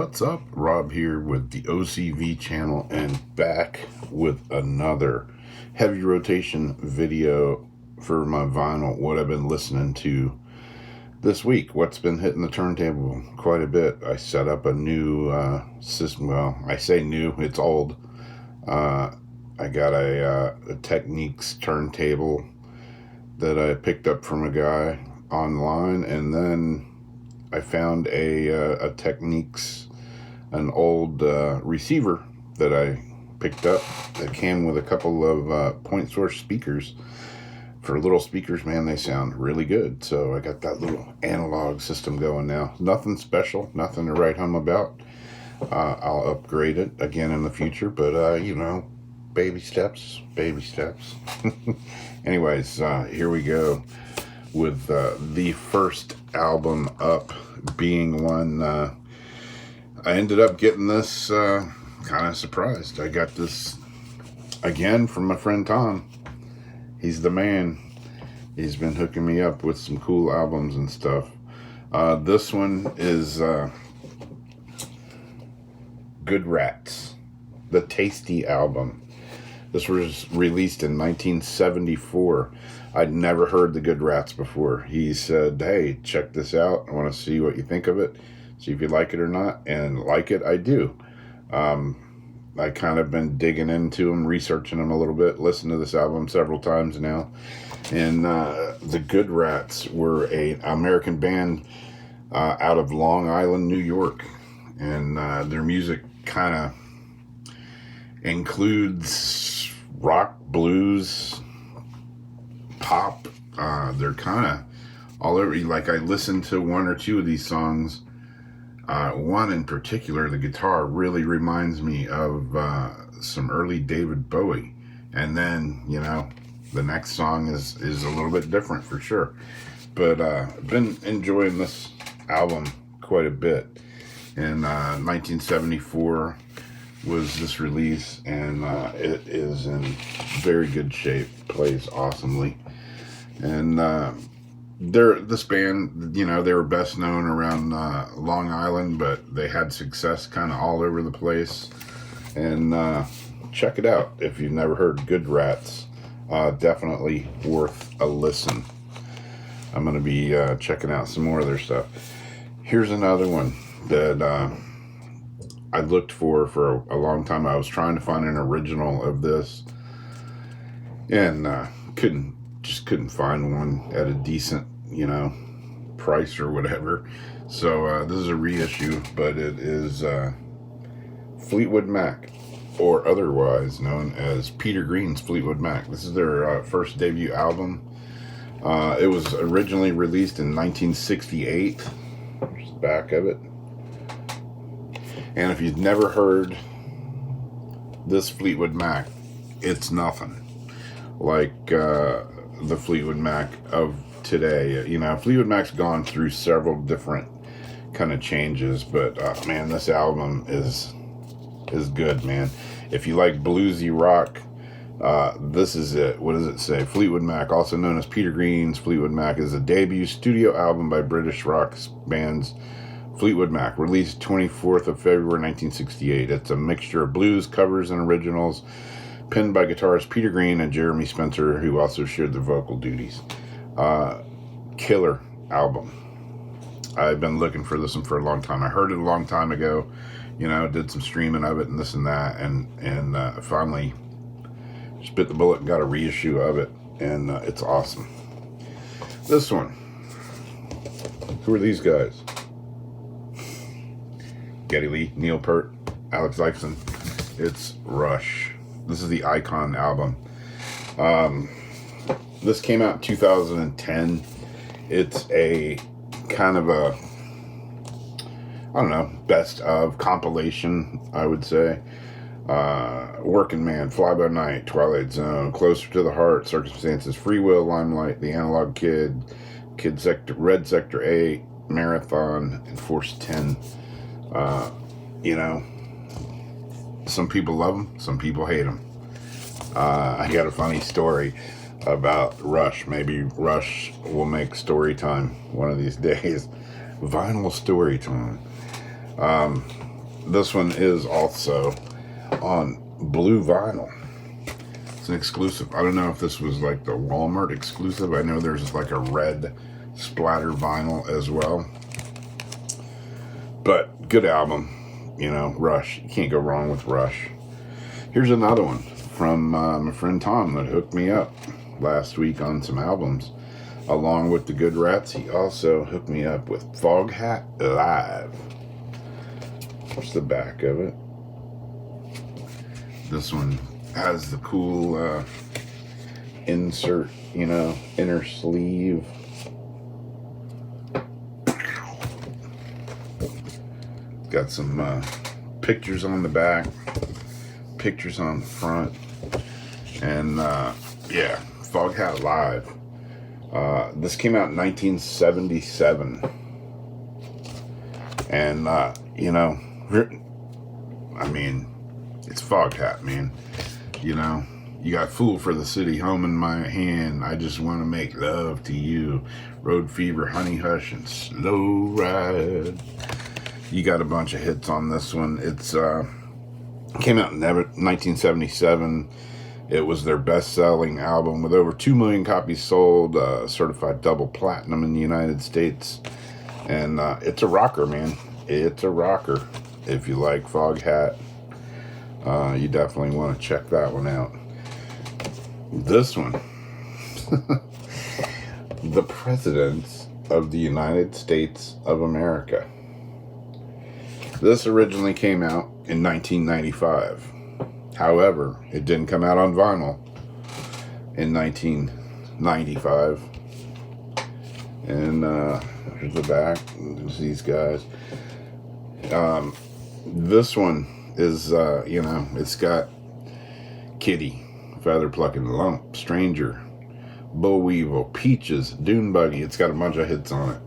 What's up? Rob here with the OCV channel and back with another heavy rotation video for my vinyl, what I've been listening to this week, what's been hitting the turntable quite a bit. I set up a new system. Well, I say new, it's old. I got a Techniques turntable that I picked up from a guy online, and then I found a Techniques, an old receiver that I picked up that came with a couple of point source speakers. For little speakers, man, they sound really good. So I got that little analog system going now. Nothing special, nothing to write home about. I'll upgrade it again in the future, but baby steps, baby steps. Anyways, here we go with the first album up being one. I ended up getting this kind of surprised. I got this again from my friend Tom. He's the man. He's been hooking me up with some cool albums and stuff. This one is Good Rats, the Tasty album. This was released in 1974. I'd never heard the Good Rats before. He said, hey, check this out. I want to see what you think of it. See if you like it or not. And like it, I do. I kind of been digging into them, researching them a little bit. Listened to this album several times now. And the Good Rats were an American band out of Long Island, New York. And their music kind of includes rock, blues, pop. They're kind of all over. Like, I listened to one or two of these songs. One in particular, the guitar really reminds me of some early David Bowie. And then, the next song is a little bit different for sure. But I've been enjoying this album quite a bit. In 1974 was this release, and it is in very good shape, plays awesomely. And this band, they were best known around Long Island, but they had success kind of all over the place. And check it out if you've never heard Good Rats. Definitely worth a listen. I'm going to be checking out some more of their stuff. Here's another one that I looked for a long time. I was trying to find an original of this, and couldn't find one at a decent, price or whatever. So this is a reissue, but it is Fleetwood Mac, or otherwise known as Peter Green's Fleetwood Mac. This is their first debut album. It was originally released in 1968. There's the back of it. And if you've never heard this Fleetwood Mac, it's nothing like the Fleetwood Mac of today. Fleetwood Mac's gone through several different kind of changes, but man, this album is good, man. If you like bluesy rock, this is it. What does it say? Fleetwood Mac, also known as Peter Green's Fleetwood Mac, is a debut studio album by British rock bands Fleetwood Mac, released 24th of February 1968. It's a mixture of blues, covers, and originals, penned by guitarist Peter Green and Jeremy Spencer, who also shared the vocal duties. Killer album. I've been looking for this one for a long time. I heard it a long time ago, did some streaming of it and this and that, and finally just bit the bullet and got a reissue of it, and it's awesome. This one, who are these guys? Geddy Lee, Neil Peart, Alex Lifeson. It's Rush. This is the Icon album. This came out in 2010. It's a kind of a, best of compilation, I would say. Working Man, Fly By Night, Twilight Zone, Closer to the Heart, Circumstances, Free Will, Limelight, The Analog Kid, Red Sector 8, Marathon, and Force 10. Some people love them, some people hate them. I got a funny story about Rush. Maybe Rush will make story time one of these days. Vinyl story time. this one is also on blue vinyl. It's an exclusive. I don't know if this was like the Walmart exclusive. I know there's like a red splatter vinyl as well. But good album. You know, Rush. You can't go wrong with Rush. Here's another one from my friend Tom that hooked me up last week on some albums. Along with the Good Rats, he also hooked me up with Foghat Live. Here's the back of it. This one has the cool insert, you know, inner sleeve. Got some pictures on the back, pictures on the front, and yeah, Foghat Live. This came out in 1977, and you know, I mean, it's Foghat, man. You know, you got Fool for the City, Home in My Hand, I Just Want to Make Love to You, Road Fever, Honey Hush, and Slow Ride. You got a bunch of hits on this one. It's came out in 1977. It was their best-selling album with over 2 million copies sold, certified double platinum in the United States. And it's a rocker, man. It's a rocker. If you like Foghat, you definitely want to check that one out. This one. The Presidents of the United States of America. This originally came out in 1995. However, it didn't come out on vinyl in 1995. And here's the back. There's these guys. This one is, you know, it's got Kitty, Feather Plucking Lump, Stranger, Bull Weevil, Peaches, Dune Buggy. It's got a bunch of hits on it.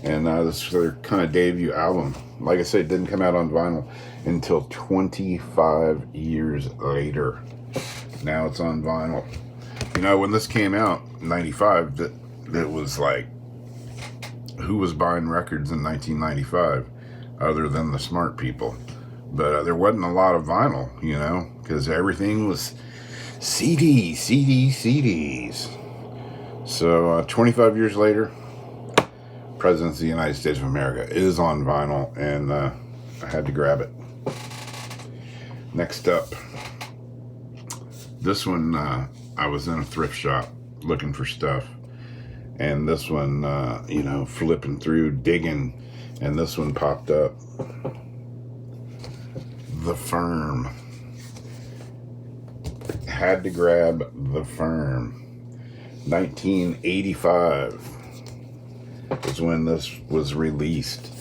And this is their kind of debut album. Like I said, it didn't come out on vinyl until 25 years later. Now it's on vinyl. You know, when this came out in 95, it was like, who was buying records in 1995 other than the smart people? But there wasn't a lot of vinyl, you know, because everything was CDs. So 25 years later, Presidents of the United States of America is on vinyl, and I had to grab it. Next up, this one, I was in a thrift shop looking for stuff, and this one, you know, flipping through, digging, and this one popped up. The Firm. Had to grab The Firm. 1985 is when this was released,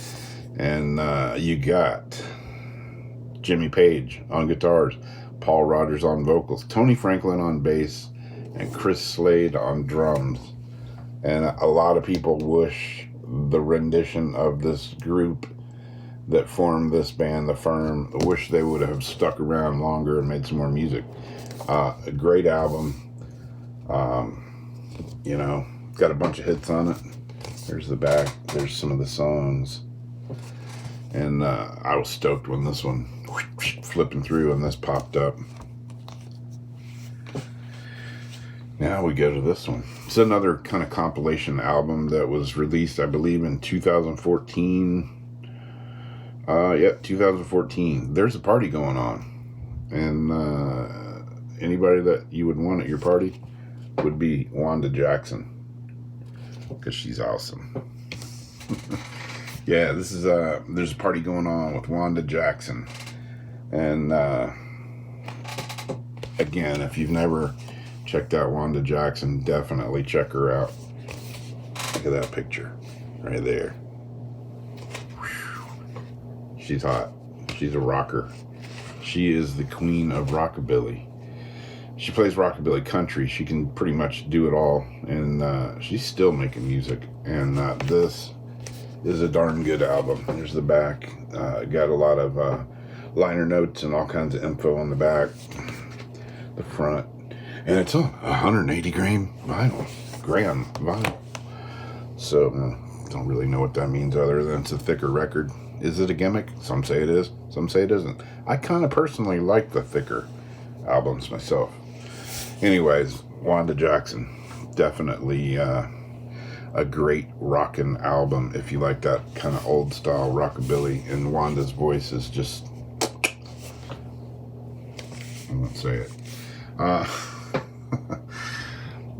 and you got Jimmy Page on guitars, Paul Rodgers on vocals, Tony Franklin on bass, and Chris Slade on drums. And a lot of people wish the rendition of this group that formed this band, The Firm, wish they would have stuck around longer and made some more music. A great album. You know, got a bunch of hits on it. There's the back. There's some of the songs. And I was stoked when this one flipping through and this popped up. Now we go to this one. It's another kind of compilation album that was released, I believe, in 2014. Yeah, 2014. There's a party going on. And anybody that you would want at your party would be Wanda Jackson, because she's awesome. Yeah, this is there's a party going on with Wanda Jackson, and again, if you've never checked out Wanda Jackson, definitely check her out. Look at that picture right there. She's hot. She's a rocker. She is the queen of rockabilly. She plays rockabilly country. She can pretty much do it all, and she's still making music. And this is a darn good album. There's the back. Got a lot of liner notes and all kinds of info on the back. The front. And it's on 180 gram vinyl. So, don't really know what that means other than it's a thicker record. Is it a gimmick? Some say it is, some say it isn't. I kind of personally like the thicker albums myself. Anyways, Wanda Jackson, definitely a great rockin' album if you like that kind of old style rockabilly, and Wanda's voice is just, I won't say it.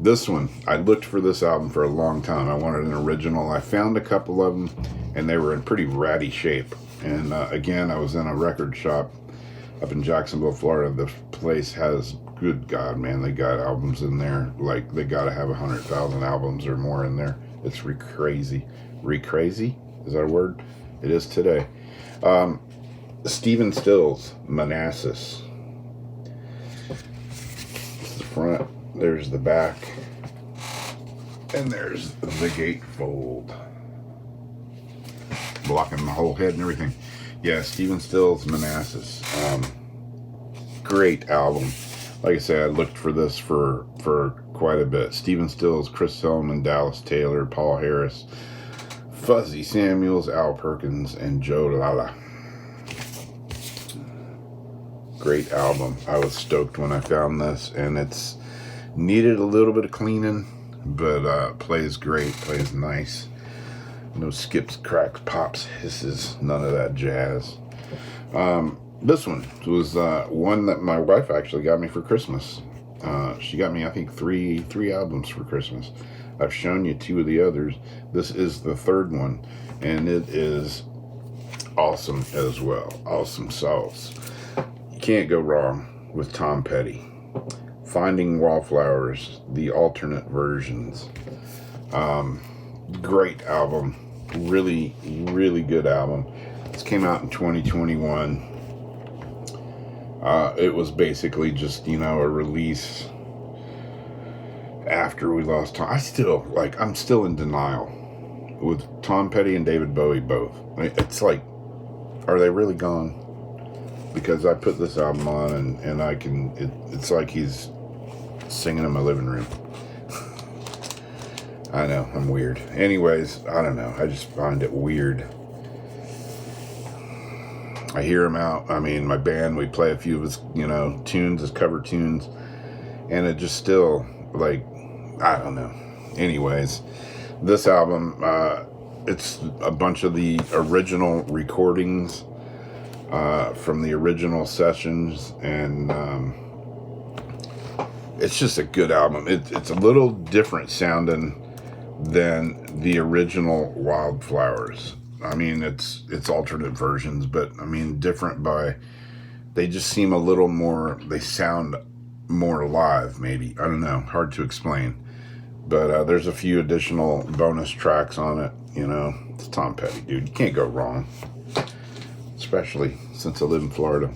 This one, I looked for this album for a long time. I wanted an original. I found a couple of them, and they were in pretty ratty shape. And again, I was in a record shop up in Jacksonville, Florida. The place has, good God, man, they got albums in there. Like, they got to have 100,000 albums or more in there. It's crazy. Crazy? Is that a word? It is today. Stephen Stills, Manassas. This is the front. There's the back. And there's the gatefold. Blocking the whole head and everything. Yeah, Stephen Stills, Manassas. Great album. Like I said, I looked for this for quite a bit. Stephen Stills, Chris Selman, Dallas Taylor, Paul Harris, Fuzzy Samuels, Al Perkins, and Joe Lala. Great album. I was stoked when I found this, and it's needed a little bit of cleaning, but plays great, plays nice. No skips, cracks, pops, hisses, none of that jazz. This one was one that my wife actually got me for Christmas. She got me, I think, three albums for Christmas. I've shown you two of the others. This is the third one, and it is awesome as well. Awesome sauce. You can't go wrong with Tom Petty. Finding Wallflowers, the alternate versions. Great album. Really, really good album. This came out in 2021. It was basically just, a release after we lost Tom. I'm still in denial with Tom Petty and David Bowie both. It's like, are they really gone? Because I put this album on and it's like he's singing in my living room. I know, I'm weird. Anyways, I don't know. I just find it weird. I hear him out. I mean, my band, we play a few of his, tunes, his cover tunes. And it just still, I don't know. Anyways, this album, it's a bunch of the original recordings from the original sessions. And it's just a good album. It's a little different sounding than the original Wildflowers. I mean, it's alternate versions, but I mean, different they just seem a little more, they sound more live, maybe. I don't know, hard to explain. But there's a few additional bonus tracks on it, It's Tom Petty, dude. You can't go wrong. Especially since I live in Florida.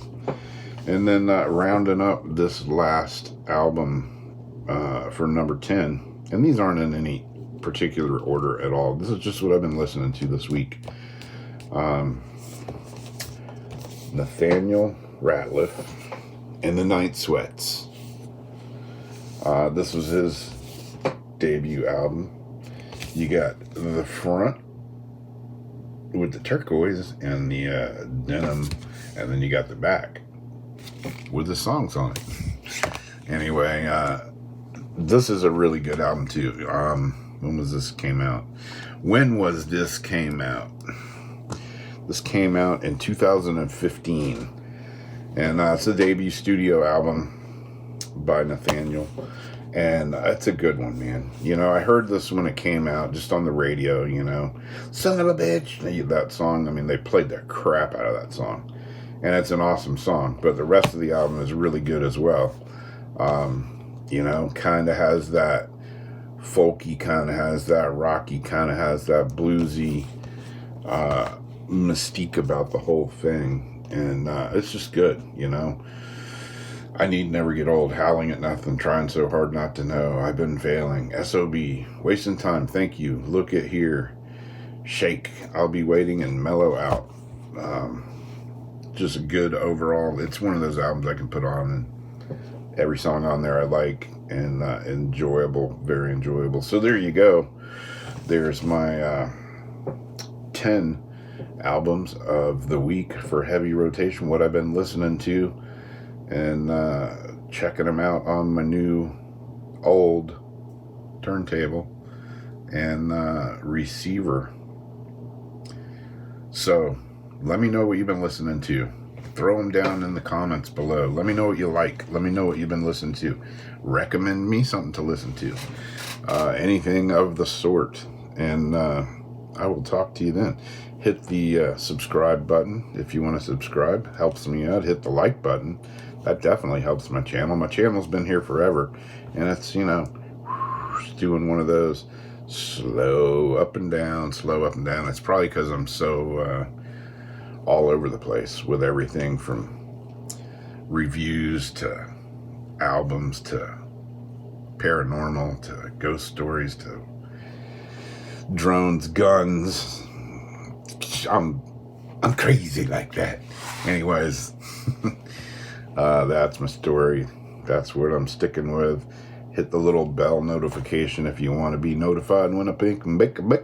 And then rounding up this last album for number 10, and these aren't in any particular order at all. This is just what I've been listening to this week. Nathaniel Rateliff and the Night Sweats. This was his debut album. You got the front with the turquoise and the denim, and then you got the back with the songs on it. Anyway, this is a really good album too. When was this came out? This came out in 2015. And it's a debut studio album by Nathaniel. And it's a good one, man. I heard this when it came out, just on the radio, Son of a bitch. That song, I mean, they played the crap out of that song. And it's an awesome song. But the rest of the album is really good as well. Kind of has that folky, kind of has that rocky, kind of has that bluesy mystique about the whole thing. And it's just good, I need never get old, howling at nothing, trying so hard not to know. I've been failing. SOB, wasting time, thank you. Look at here. Shake, I'll be waiting, and mellow out. Just a good overall. It's one of those albums I can put on, and every song on there I like, and enjoyable, very enjoyable. So there you go. There's my 10 albums of the week for heavy rotation, what I've been listening to, and checking them out on my new old turntable and receiver. So let me know what you've been listening to. Throw them down in the comments below. Let me know what you like. Let me know what you've been listening to. Recommend me something to listen to. Anything of the sort. And I will talk to you then. Hit the subscribe button if you want to subscribe. Helps me out. Hit the like button. That definitely helps my channel. My channel's been here forever. And it's, you know, doing one of those slow up and down, slow up and down. It's probably because I'm so all over the place with everything from reviews to albums to paranormal to ghost stories to drones, guns. I'm crazy like that. Anyways, that's my story. That's what I'm sticking with. Hit the little bell notification if you want to be notified when I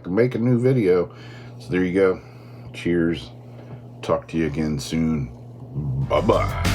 make a new video. So there you go. Cheers. Talk to you again soon. Bye-bye.